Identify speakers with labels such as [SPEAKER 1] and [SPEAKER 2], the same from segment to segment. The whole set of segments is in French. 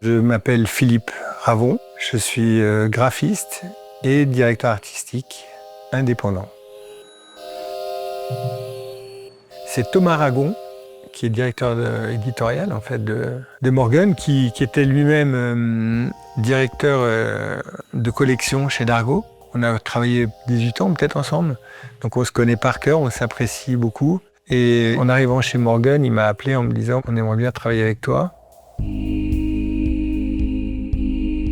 [SPEAKER 1] Je m'appelle Philippe Ravon, je suis graphiste et directeur artistique indépendant. C'est Thomas Ragon, qui est directeur éditorial en fait, de Morgan, qui était lui-même directeur de collection chez Dargaud. On a travaillé 18 ans peut-être ensemble, donc on se connaît par cœur, on s'apprécie beaucoup. Et en arrivant chez Morgan, il m'a appelé en me disant qu'on aimerait bien travailler avec toi.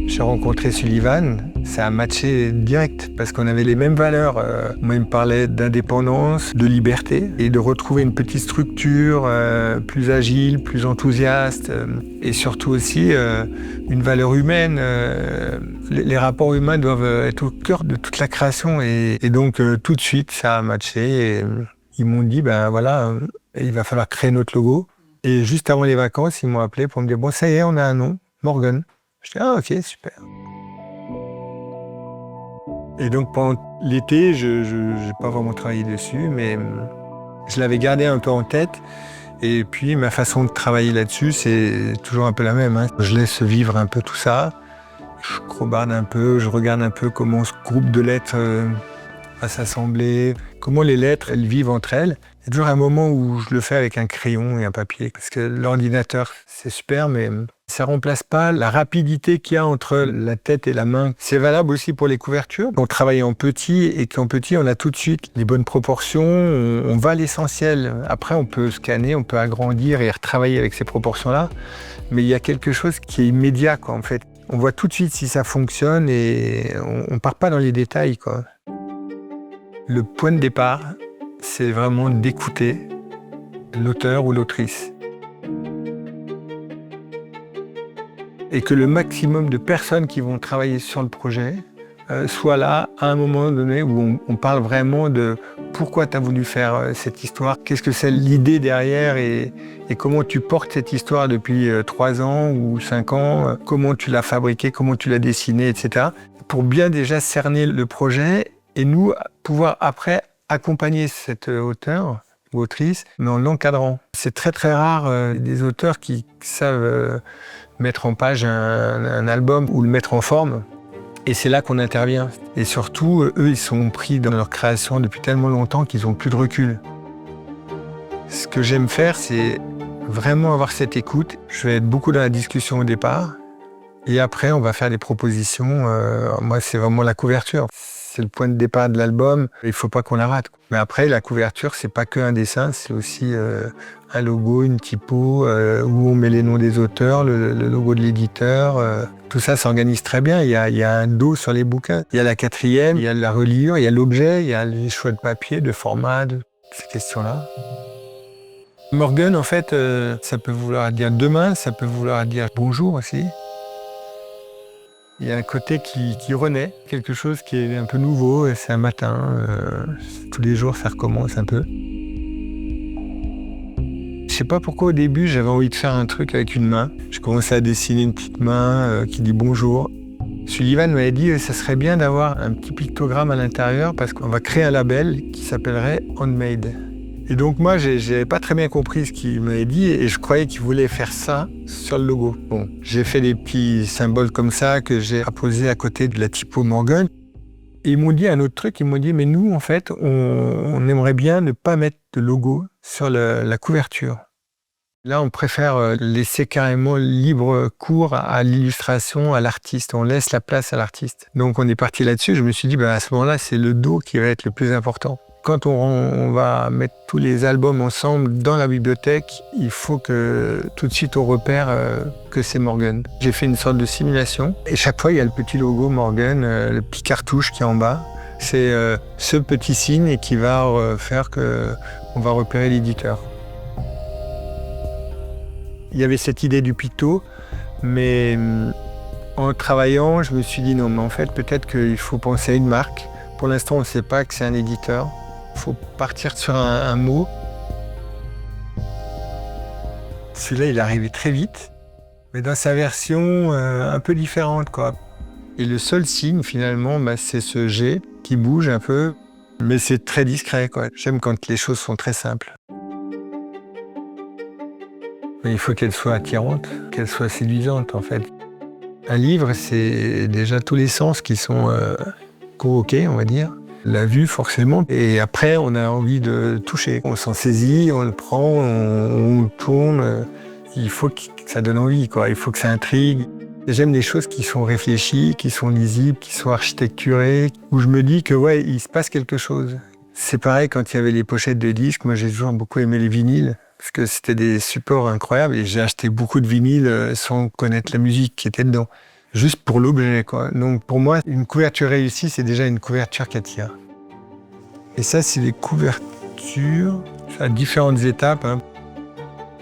[SPEAKER 1] J'ai rencontré Sullivan, ça a matché direct parce qu'on avait les mêmes valeurs. Moi, il me parlait d'indépendance, de liberté et de retrouver une petite structure plus agile, plus enthousiaste et surtout aussi une valeur humaine. Les rapports humains doivent être au cœur de toute la création et donc tout de suite, ça a matché. Et ils m'ont dit, ben voilà, il va falloir créer notre logo. Et juste avant les vacances, ils m'ont appelé pour me dire, bon, ça y est, on a un nom, Morgan. Je dis, ah ok, super. Et donc pendant l'été, je n'ai pas vraiment travaillé dessus, mais je l'avais gardé un peu en tête. Et puis ma façon de travailler là-dessus, c'est toujours un peu la même. Je laisse vivre un peu tout ça. Je crobarde un peu, je regarde un peu comment ce groupe de lettres va s'assembler, comment les lettres, elles vivent entre elles. Il y a toujours un moment où je le fais avec un crayon et un papier, parce que l'ordinateur, c'est super, mais ça remplace pas la rapidité qu'il y a entre la tête et la main. C'est valable aussi pour les couvertures. On travaille en petit et qu'en petit, on a tout de suite les bonnes proportions, on va à l'essentiel. Après, on peut scanner, on peut agrandir et retravailler avec ces proportions-là, mais il y a quelque chose qui est immédiat, quoi, en fait. On voit tout de suite si ça fonctionne et on part pas dans les détails, quoi. Le point de départ, c'est vraiment d'écouter l'auteur ou l'autrice. Et que le maximum de personnes qui vont travailler sur le projet soient là à un moment donné où on parle vraiment de pourquoi tu as voulu faire cette histoire, qu'est-ce que c'est l'idée derrière et comment tu portes cette histoire depuis 3 ans ou 5 ans, comment tu l'as fabriquée, comment tu l'as dessinée, etc. Pour bien déjà cerner le projet et nous pouvoir après accompagner cet auteur ou autrice, mais en l'encadrant. C'est très très rare des auteurs qui savent mettre en page un album ou le mettre en forme. Et c'est là qu'on intervient. Et surtout, eux, ils sont pris dans leur création depuis tellement longtemps qu'ils n'ont plus de recul. Ce que j'aime faire, c'est vraiment avoir cette écoute. Je vais être beaucoup dans la discussion au départ. Et après, on va faire des propositions. Moi, c'est vraiment la couverture. C'est le point de départ de l'album, il ne faut pas qu'on la rate. Mais après, la couverture, c'est pas qu'un dessin, c'est aussi un logo, une typo, où on met les noms des auteurs, le logo de l'éditeur. Tout ça s'organise très bien, il y a un dos sur les bouquins. Il y a la quatrième, il y a la reliure, il y a l'objet, il y a les choix de papier, de format, de ces questions-là. Morgan, en fait, ça peut vouloir dire demain, ça peut vouloir dire bonjour aussi. Il y a un côté qui renaît, quelque chose qui est un peu nouveau, et c'est un matin, tous les jours ça recommence un peu. Je sais pas pourquoi au début j'avais envie de faire un truc avec une main. Je commençais à dessiner une petite main qui dit bonjour. Sullivan m'avait dit ça serait bien d'avoir un petit pictogramme à l'intérieur parce qu'on va créer un label qui s'appellerait Handmade. Et donc moi, j'avais pas très bien compris ce qu'il m'avait dit et je croyais qu'il voulait faire ça sur le logo. Bon, j'ai fait des petits symboles comme ça que j'ai apposés à côté de la typo Morgan. Et ils m'ont dit un autre truc, ils m'ont dit mais nous, en fait, on aimerait bien ne pas mettre de logo sur la couverture. Là, on préfère laisser carrément libre cours à l'illustration, à l'artiste. On laisse la place à l'artiste. Donc on est parti là-dessus. Je me suis dit à ce moment-là, c'est le dos qui va être le plus important. Quand on va mettre tous les albums ensemble dans la bibliothèque, il faut que tout de suite on repère que c'est Morgan. J'ai fait une sorte de simulation et chaque fois il y a le petit logo Morgan, le petit cartouche qui est en bas. C'est ce petit signe qui va faire qu'on va repérer l'éditeur. Il y avait cette idée du picto, mais en travaillant, je me suis dit non, mais en fait peut-être qu'il faut penser à une marque. Pour l'instant, on ne sait pas que c'est un éditeur. Il faut partir sur un mot. Celui-là, il est arrivé très vite, mais dans sa version un peu différente, quoi. Et le seul signe, finalement, c'est ce G qui bouge un peu, mais c'est très discret, quoi. J'aime quand les choses sont très simples. Mais il faut qu'elle soit attirante, qu'elle soit séduisante, en fait. Un livre, c'est déjà tous les sens qui sont convoqués, on va dire. La vue, forcément. Et après, on a envie de toucher. On s'en saisit, on le prend, on le tourne. Il faut que ça donne envie, quoi. Il faut que ça intrigue. J'aime les choses qui sont réfléchies, qui sont lisibles, qui sont architecturées, où je me dis que ouais, il se passe quelque chose. C'est pareil quand il y avait les pochettes de disques. Moi, j'ai toujours beaucoup aimé les vinyles, parce que c'était des supports incroyables. Et j'ai acheté beaucoup de vinyles sans connaître la musique qui était dedans. Juste pour l'objet, quoi. Donc pour moi, une couverture réussie, c'est déjà une couverture qui attire. Et ça, c'est les couvertures à différentes étapes, hein.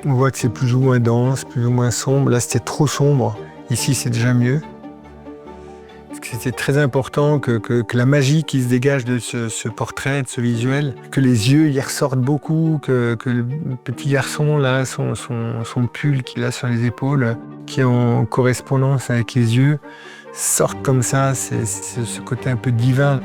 [SPEAKER 1] On voit que c'est plus ou moins dense, plus ou moins sombre. Là, c'était trop sombre. Ici, c'est déjà mieux. Parce que c'était très important que la magie qui se dégage de ce portrait, de ce visuel, que les yeux y ressortent beaucoup, que le petit garçon, là, son pull qu'il a sur les épaules, qui est en correspondance avec les yeux, sorte comme ça, c'est ce côté un peu divin.